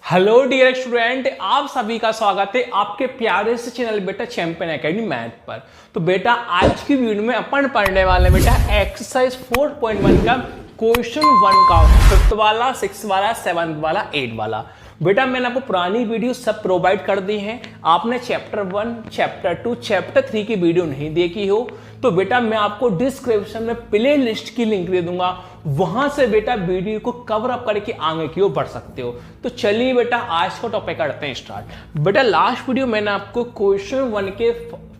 Hello dear student, आप सभी का स्वागत है आपके प्यारे से चैनल बेटा चैंपियन एकेडमी मैथ पर। तो बेटा आज की वीडियो में अपन पढ़ने वाले बेटा एक्सरसाइज 4.1 का क्वेश्चन 1 का 5th वाला, 6th वाला, 7th वाला, 8th वाला। बेटा मैंने आपको पुरानी वीडियो सब प्रोवाइड कर दी है। आपने चैप्टर 1, चैप्टर 2, चैप्टर 3 की वीडियो नहीं देखी हो तो बेटा मैं आपको डिस्क्रिप्शन में प्ले लिस्ट की लिंक दे दूंगा, वहां से बेटा वीडियो को कवर अप करके आगे की ओर बढ़ सकते हो। तो चलिए बेटा आज का टॉपिक करते हैं स्टार्ट। बेटा लास्ट वीडियो मैंने आपको क्वेश्चन 1 के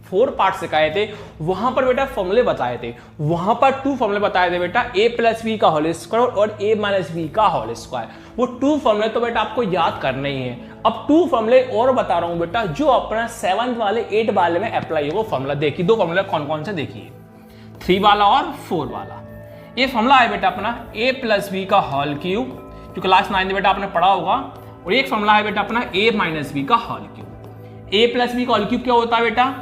4 पार्ट सिखाए थे, वहां पर बेटा फॉर्मूले बताए थे। वहां पर 2 फॉर्मूले बताए थे बेटा, a प्लस बी का होल स्क्वायर और a माइनस बी का होल स्क्वायर। वो 2 फॉर्मूले तो बेटा आपको याद करने ही है। अब 2 फॉर्मूले और बता रहा हूं बेटा जो अपना 7th वाले 8 वाले में अप्लाई होगा। फॉर्मूला देखिए, 2 फॉर्मूले कौन कौन से देखिए, 3 वाला और 4 वाला। ये फॉर्मूला है बेटा अपना a प्लस बी का होल क्यूब, जो क्लास 9 में बेटा आपने पढ़ा होगा। और एक फॉर्मूला है बेटा अपना a माइनस बी का whole cube. a plus B का होल क्यूब क्या होता है बेटा,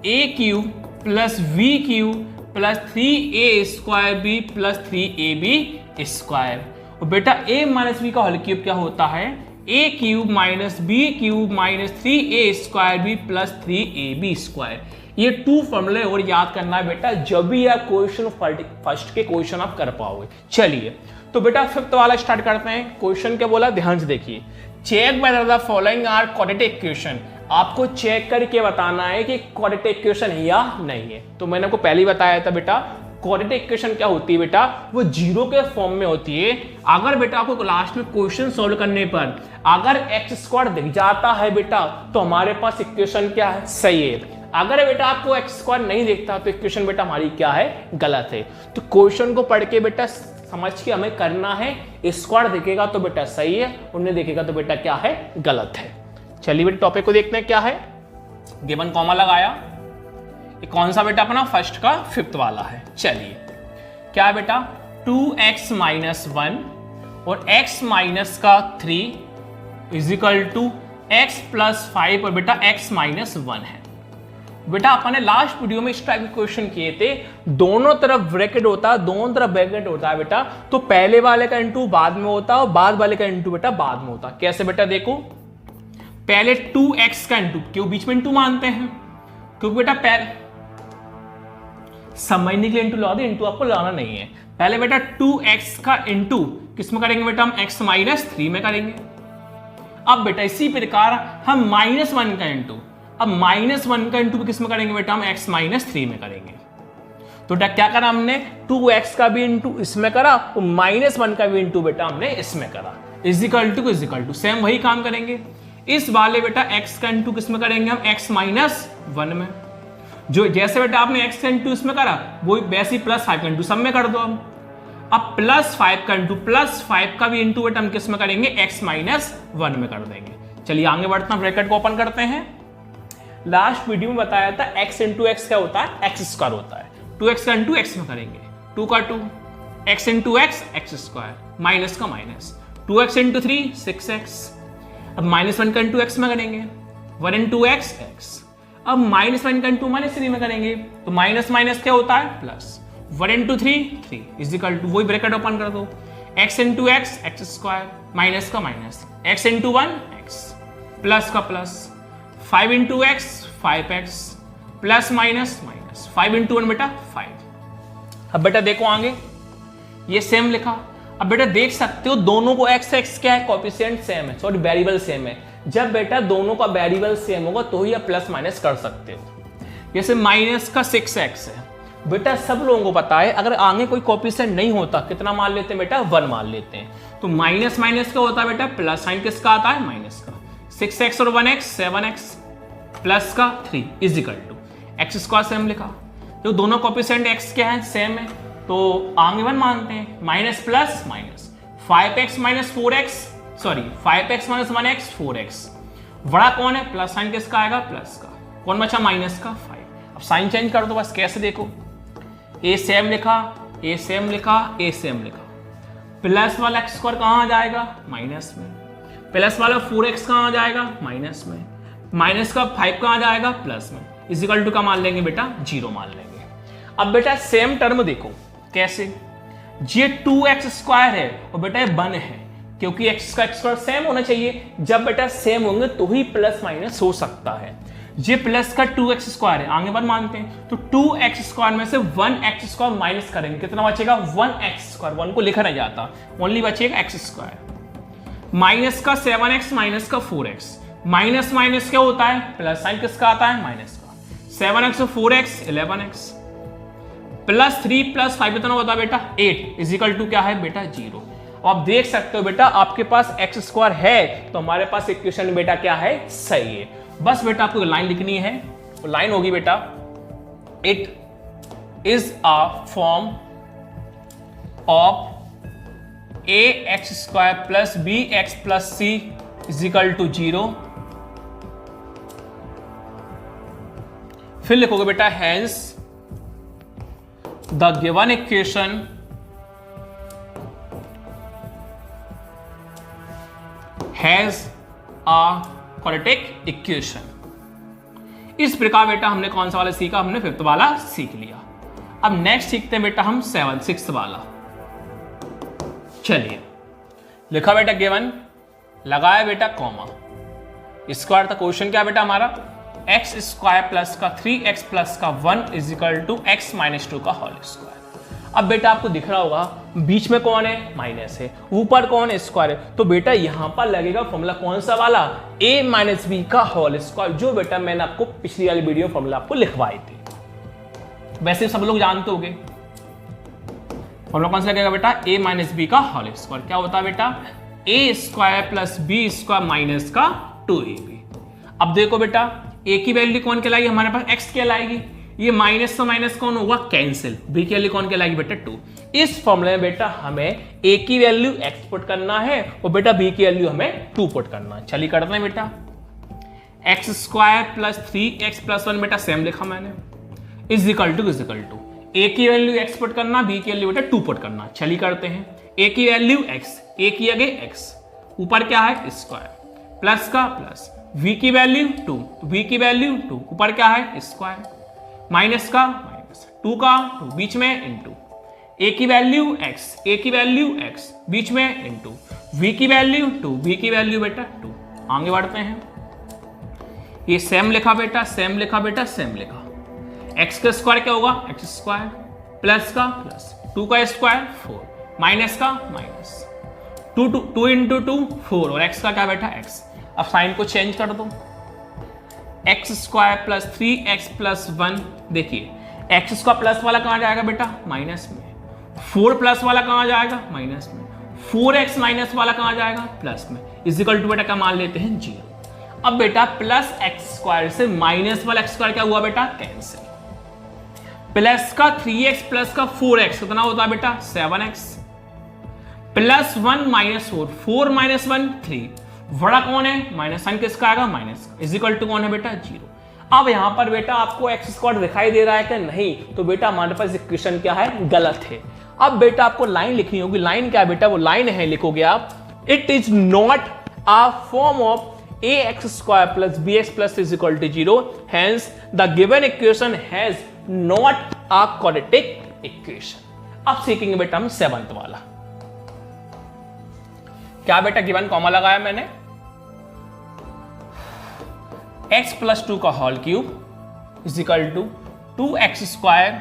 a cube plus v cube plus 3a square b plus 3ab square. और बेटा a माइनस बी का होल क्यूब क्या होता है, a cube minus b cube minus 3a square b plus 3ab square. ये 2 फॉर्मूले और याद करना है बेटा, जब भी आप क्वेश्चन फर्स्ट के क्वेश्चन आप कर पाओगे। चलिए तो बेटा 5th वाला स्टार्ट करते हैं। क्वेश्चन क्या बोला, ध्यान से देखिए। Check whether the following are quadratic equation. आपको चेक करके बताना है कि क्वाड्रेटिक इक्वेशन है या नहीं है। तो मैंने आपको पहले ही बताया था बेटा, क्वाड्रेटिक इक्वेशन क्या होती है बेटा, वो जीरो के फॉर्म में होती है। अगर बेटा आपको लास्ट में क्वेश्चन सॉल्व करने पर अगर एक्स स्क्वायर दिख जाता है बेटा, तो हमारे पास इक्वेशन क्या है, सही है। अगर बेटा आपको एक्स स्क्वायर नहीं दिखता तो इक्वेशन बेटा हमारी क्या है, गलत है। तो क्वेश्चन को पढ़ के बेटा समझ के हमें करना है, स्क्वायर दिखेगा तो बेटा सही है, उन्हें दिखेगा तो बेटा क्या है, गलत है। चलिए बेटा टॉपिक को देखते हैं क्या है। गिवन कॉमा लगाया, ये कौन सा बेटा अपना फर्स्ट का 5th वाला है। चलिए क्या है बेटा, 2x माइनस 1 और x माइनस का 3 is equal to x plus 5 और बेटा x माइनस 1 है। बेटा अपन ने लास्ट वीडियो में इस टाइप के क्वेश्चन किए थे, दोनों तरफ ब्रैकेट होता है, दोनों तरफ ब्रैकेट होता है बेटा। तो पहले वाले का इंटू बाद में होता है और बाद वाले का इंटू बेटा बाद में होता है। कैसे बेटा देखो, पहले 2x का इंटू, क्यों बीच में इंटू मानते हैं, क्योंकि बेटा पहले समझने के लिए इंटू लगा दे, इंटू आपको लगाना नहीं है। पहले बेटा 2x का इंटू किस में करेंगे बेटा, हम x माइनस 3 में करेंगे। अब बेटा इसी प्रकार हम -1 का इंटू, अब -1 का इंटू किस में करेंगे बेटा, हम x माइनस 3 में करेंगे। तो बेटा क्या करा हमने, 2x का भी इंटू इसमें करा और -1 का भी इंटू बेटा हमने इसमें करा। इजिकल टू सेम वही काम करेंगे। इस वाले बेटा x का इंटू किस में करेंगे, हम x माइनस 1 में। जो जैसे बेटा आपने x का इंटू इसमें करा, वो वैसे ही +5 का इंटू सब में कर दो। अब +5 का इंटू +5 का भी इंटू बेटा हम किस में करेंगे, x माइनस 1 में कर देंगे। चलिए आगे बढ़ते हैं, ब्रैकेट को ओपन करते हैं। लास्ट वीडियो में बताया था x इंटू एक्स क्या होता है, एक्स स्क्वायर होता है। 2x का इंटू एक्स में करेंगे, 2 का 2, x into x x square, minus का माइनस, 2x इंटू 3 6x। अब -1 का इंटू एक्स में करेंगे, 1 इंटू एक्स एक्स। अब -1 का इंटू -3 में करेंगे, तो माइनस माइनस क्या होता है, plus. 1 into 3 is equal to, वही ब्रैकेट ओपन कर दो, x into x x square, minus का minus, x into 1 x, plus का plus, 5 into x 5x, plus minus minus, 5 into 1 बेटा 5। अब बेटा देखो आगे, ये सेम लिखा। अब बेटा देख सकते हो दोनों को x क्या है, कोएफिशिएंट सेम है, सॉरी वेरिएबल सेम है। जब बेटा दोनों का वेरिएबल सेम होगा तो ही आप प्लस माइनस कर सकते हो। जैसे माइनस का 6x है बेटा, सब लोगों को पता है अगर आगे कोई कोएफिशिएंट नहीं होता कितना मान लेते हैं बेटा, 1 मान लेते हैं। तो माइनस माइनस क्या होता है बेटा, प्लस साइन किसका आता है, माइनस का। 6x और 1x 7x प्लस का 3 is equal to X square same लिखा। जो दोनों कोएफिशिएंट x क्या है, सेम है, तो आगे 1 मानते हैं। Minus plus minus, 5x minus 4x, sorry 5x minus 1x 4x। बड़ा कौन है, प्लस साइन किसका आएगा, प्लस का। कौन बचा, माइनस का 5। अब साइन चेंज कर दो बस। कैसे देखो, a सेम लिखा, a सेम लिखा, a सेम लिखा। प्लस वाला एक्स स्क्वायर कहाँ आ जाएगा, माइनस में। प्लस वाला 4x कहाँ आ जाएगा, माइनस में। माइनस का 5 कहाँ जाएगा, प्लस में। इजिकल टू का मान लेंगे बेटा, 0 मान लेंगे। अब बेटा सेम टर्म देखो कैसे, ये 2x स्क्वायर है और बेटा ये 1 है, क्योंकि एक्स का स्क्वायर सेम होना चाहिए। जब बेटा सेम होंगे तो ही प्लस माइनस हो सकता है। ये प्लस का 2x स्क्वायर है, आगे बार मानते हैं, तो 2x स्क्वायर में से 1x स्क्वायर माइनस करेंगे, कितना बचेगा 1x स्क्वायर, 1 को लिखा नहीं जाता, ओनली बचेगा x स्क्वायर। माइनस का 7x माइनस का 4x, माइनस माइनस क्या होता है प्लस, साइन किसका आता है माइनस का, 7x और 4x 11x, प्लस 3 प्लस 5 कितना होता है बेटा 8 इजिकल टू क्या है बेटा 0। आप देख सकते हो बेटा आपके पास x स्क्वायर है तो हमारे पास इक्वेशन बेटा क्या है सही है। बस बेटा आपको लाइन लिखनी है, तो लाइन होगी बेटा it is a form of A X square plus B X plus C equal to 0। फिर लिखोगे बेटा hence the given equation has a quadratic equation. इस प्रकार बेटा हमने कौन सा वाला सीखा, हमने 5th वाला सीख लिया। अब नेक्स्ट सीखते हैं बेटा हम 6th वाला। चलिए लिखा बेटा गिवन, लगाया बेटा कॉमा, स्क्वायर था क्वेश्चन क्या बेटा हमारा एक्स स्क्वायर प्लस का 3x प्लस का 1 इजिकल टू x माइनस 2 का होल स्क्वायर। अब बेटा आपको दिख रहा होगा बीच में कौन है माइनस है, ऊपर कौन है स्क्वायर है, तो बेटा यहां पर लगेगा फॉर्मूला कौन सा वाला a माइनस बी का होल स्क्वायर, जो बेटा मैंने आपको पिछली वाली वीडियो फॉर्मूला आपको लिखवाई थी। वैसे सब लोग जानते होंगे फॉर्मूला कौन सा लगेगा बेटा a माइनस बी का होल स्क्वायर। क्या होता है बेटा a square plus B square minus का 2ab। अब देखो बेटा a की वैल्यू कौन कहलाएगी हमारे पास x कहलाएगी, ये माइनस से माइनस कौन होगा कैंसिल, b की वैल्यू कौन कहलाएगी बेटा 2। इस फॉर्मूले में बेटा हमें a की वैल्यू x पुट करना है और बेटा b की वैल्यू हमें 2 पुट करना है। चलिए करते हैं बेटा x square plus 3x plus 1 बेटा सेम लिखा मैंने इजिकल टू a की वैल्यू x पुट करना, b की वैल्यू बेटा 2 पुट करना। चलिए करते हैं a की वैल्यू x, a की जगह x, ऊपर क्या है स्क्वायर, प्लस का प्लस, v की वैल्यू 2, v की वैल्यू 2, ऊपर क्या है स्क्वायर, माइनस का माइनस, 2 का 2, बीच में इंटू, a की वैल्यू x, a की वैल्यू x, बीच में इंटू, v की वैल्यू 2, v की वैल्यू बेटा 2। आगे बढ़ते हैं, ये सेम लिखा बेटा सेम लिखा बेटा सेम लिखा, x का स्क्वायर क्या होगा x स्क्वायर, प्लस का प्लस, 2 का स्क्वायर 4, माइनस का माइनस, 2 इंटू 2 4 और x का क्या बेटा x। अब साइन को चेंज कर दो, x square plus 3x plus 1, देखिए एक्स स्क्वायर प्लस वाला कहां जाएगा बेटा माइनस में, 4 प्लस वाला कहां जाएगा माइनस में, 4x माइनस वाला कहां जाएगा प्लस में, इजिकल टू बेटा क्या मान लेते हैं 0। अब बेटा प्लस एक्स स्क्वायर से माइनस वाला एक्स स्क्वायर क्या हुआ बेटा कैंसिल, प्लस का 3x प्लस का 4x कितना होता है बेटा 7x, प्लस 1 माइनस 4 माइनस 1 3, बड़ा कौन है माइनस साइन किसका आएगा माइनस का, इजिकल टू कौन है बेटा 0। अब यहां पर बेटा आपको एक्स स्क्वायर दिखाई दे रहा है कि नहीं, तो बेटा हमारे पास इक्वेशन क्या है गलत है। अब बेटा आपको लाइन लिखनी होगी, लाइन क्या है बेटा, वो लाइन है लिखोगे आप it is not a form of A X square plus B X plus is equal to 0, hence the given equation has not a quadratic equation. अब सीखेंगे बेटा हम 7th वाला। क्या बेटा गिवन कॉमा लगाया मैंने, x प्लस 2 का whole cube equal to 2x square,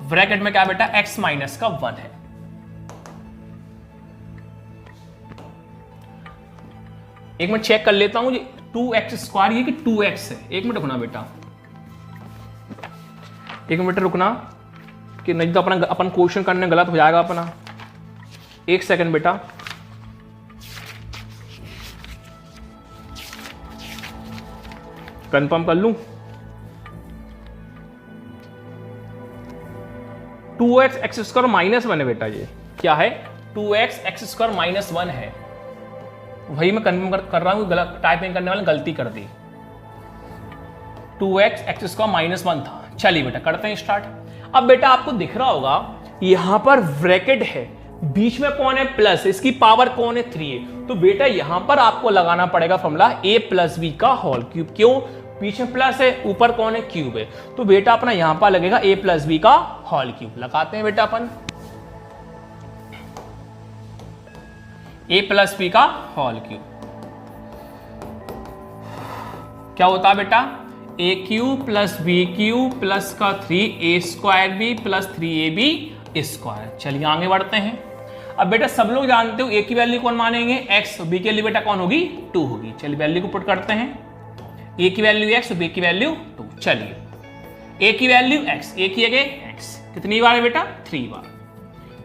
bracket में क्या बेटा x माइनस का 1 है। एक मिनट चेक कर लेता हूं 2x स्क्वायर ये कि 2x है, एक मिनट रुकना बेटा, एक मिनट रुकना कि नहीं तो अपन क्वेश्चन करने गलत हो जाएगा अपना। एक सेकंड बेटा, कंफर्म कर लूं, 2x एक्स स्क्वायर माइनस 1 है बेटा, ये क्या है 2x एक्स स्क्वायर माइनस 1 है, वही मैं कंफर्म कर रहा हूं, गलत टाइपिंग करने वाले गलती कर दी, 2x एक्स स्क्वायर माइनस 1 था। चलिए बेटा करते हैं स्टार्ट। अब बेटा आपको दिख रहा होगा यहां पर ब्रैकेट है, बीच में कौन है प्लस, इसकी पावर कौन है 3 है, तो बेटा यहां पर आपको लगाना पड़ेगा फॉर्मूला a प्लस बी का होल क्यूब। क्यों, पीछे प्लस है ऊपर कौन है क्यूब है, तो बेटा अपना यहां पर लगेगा a प्लस बी का होल क्यूब। लगाते हैं बेटा अपन ए प्लस बी का होल क्यूब। क्या होता है बेटा, a cube plus b cube plus का 3a² प्लस 3ab स्क्वायर। चलिए आगे बढ़ते हैं। अब बेटा सब लोग जानते हो ए की वैल्यू कौन मानेंगे, x, बी के लिए बेटा कौन होगी, 2 होगी। चलिए वैल्यू को पुट करते हैं, ए की वैल्यू x और बी की वैल्यू 2। चलिए ए की वैल्यू x, ए की जगह x कितनी बार है बेटा, 3 बार,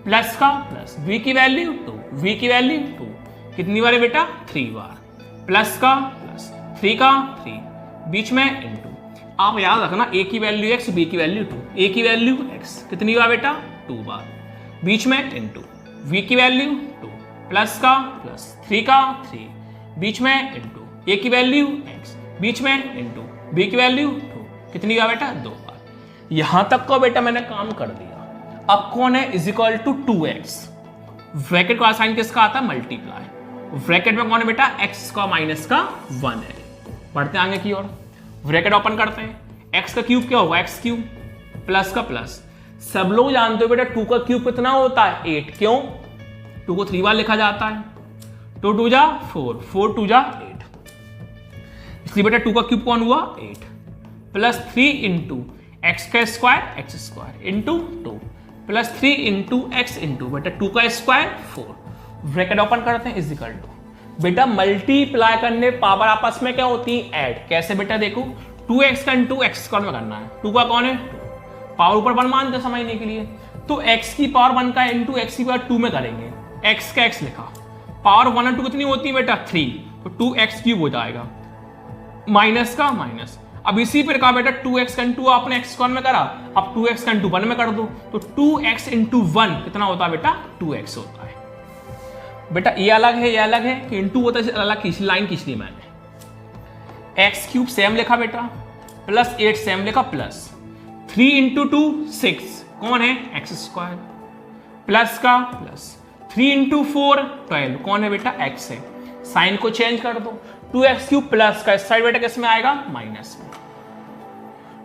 प्लस का प्लस, बी की वैल्यू 2, वी की वैल्यू 2 कितनी बार है बेटा, 3 बार, प्लस का प्लस, 3 का 3, बीच में इनटू। आप याद रखना ए की वैल्यू x, बी की वैल्यू 2, ए की वैल्यू x कितनी बार बेटा, 2 बार, बीच में इनटू, v की वैल्यू 2, प्लस का प्लस, 3 का 3, बीच में इनटू, a की वैल्यू x, बीच में इनटू, b की वैल्यू 2 कितनी बार बेटा, 2 बार। यहां तक को बेटा मैंने काम कर दिया। अब कौन है, is equal to 2x, bracket का साइन किसका आता है, मल्टीप्लाई, ब्रैकेट में कौन है बेटा, x का माइनस का 1 है। बढ़ते आगे की ओर, ब्रैकेट ओपन करते हैं, x का क्यूब क्या होगा, x क्यूब प्लस का प्लस, सब लोग जानते हो बेटा 2 का क्यूब कितना होता है, 8। क्यों, 2 को 3 बार लिखा जाता है, 2 2 जा 4, 4 2 जा 8, इसलिए बेटा 2 का क्यूब कौन हुआ, 8 प्लस 3 इंटू एक्स का square into 2 plus 3 into x into बेटा 2 का स्क्वायर 4, ब्रैकेट ओपन करते हैं, इज इक्वल टू बेटा मल्टीप्लाई करने पावर आपस में क्या होती है, ऐड। कैसे बेटा, देखो 2x का इंटू एक्स स्क्वायर में करना है, 2 का कौन है, पावर ऊपर 1 मानते समझने के लिए, तो x की पावर 1 का इंटू एक्स की पावर 2 में करेंगे, x का x लिखा, पावर 1 और 2 कितनी होती है बेटा, 3, तो 2x क्यूब हो जाएगा, माइनस का माइनस। अब इसी पर कहा बेटा 2x का इंटू आपने x स्क्वायर में करा, अब 2x का इंटू 1 में कर दो, तो 2x इंटू 1 कितना होता है बेटा, 2x होता है। बेटा ये अलग है, ये अलग है कि इंटू होता है, अलग खींच, लाइन खींच ली मैंने, x क्यूब सेम लिखा बेटा, प्लस 8 सेम लिखा, प्लस 3 इंटू 2 6 कौन है, एक्स स्क्वायर, प्लस का प्लस 3 इंटू 4 12 कौन है बेटा, x है। साइन को चेंज कर दो, 2x क्यूब प्लस का इस साइड बेटा किस में आएगा, माइनस में,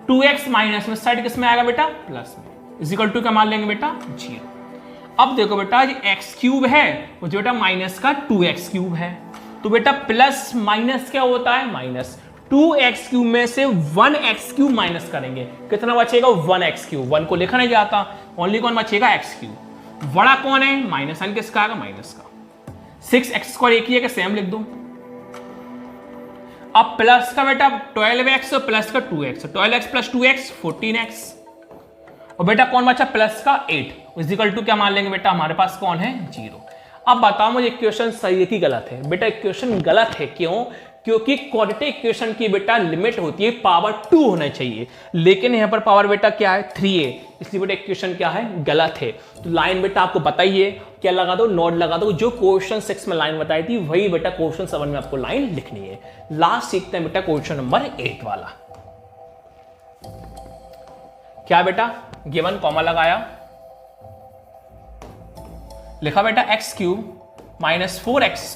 2x माइनस में साइड किस में आएगा बेटा, प्लस में, इज इक्वल टू क्या मान लेंगे बेटा, 0। अब देखो बेटा ये x क्यूब है, वो जो बेटा माइनस का 2x क्यूब है, तो बेटा प्लस माइनस क्या होता है, माइनस, 2x क्यूब में से 1x क्यूब माइनस करेंगे, कितना बचेगा, 1x क्यूब, 1 को लिखा नहीं जाता, ओनली कौन बचेगा, x क्यूब, बड़ा कौन है, माइनस, साइन किसका आएगा, माइनस का, 6x स्क्वायर एक ही है कि सेम लिख दो। अब प्लस का बेटा 12x और प्लस का 2x, 12x plus 2x 14x, और बेटा कौन बचा, प्लस का 8, इज इक्वल टू क्या मान लेंगे बेटा, हमारे पास कौन है, 0। अब बताओ मुझे इक्वेशन सही है कि गलत है। बेटा इक्वेशन गलत है, क्यों, क्योंकि क्वाड्रेटिक इक्वेशन की बेटा लिमिट होती है पावर 2 होना चाहिए, लेकिन यहां पर पावर बेटा क्या है, 3a, इसलिए बेटा इक्वेशन क्या है, गलत है। तो लाइन बेटा आपको बताइए, क्या लगा दो, नोट लगा दो, जो क्वेश्चन 6 में लाइन बताई थी वही बेटा क्वेश्चन 7 में आपको लाइन लिखनी है। लास्ट सीखते हैं बेटा क्वेश्चन नंबर 8 वाला। क्या बेटा, गिवन कॉमा लगाया, लिखा बेटा x³ माइनस 4x²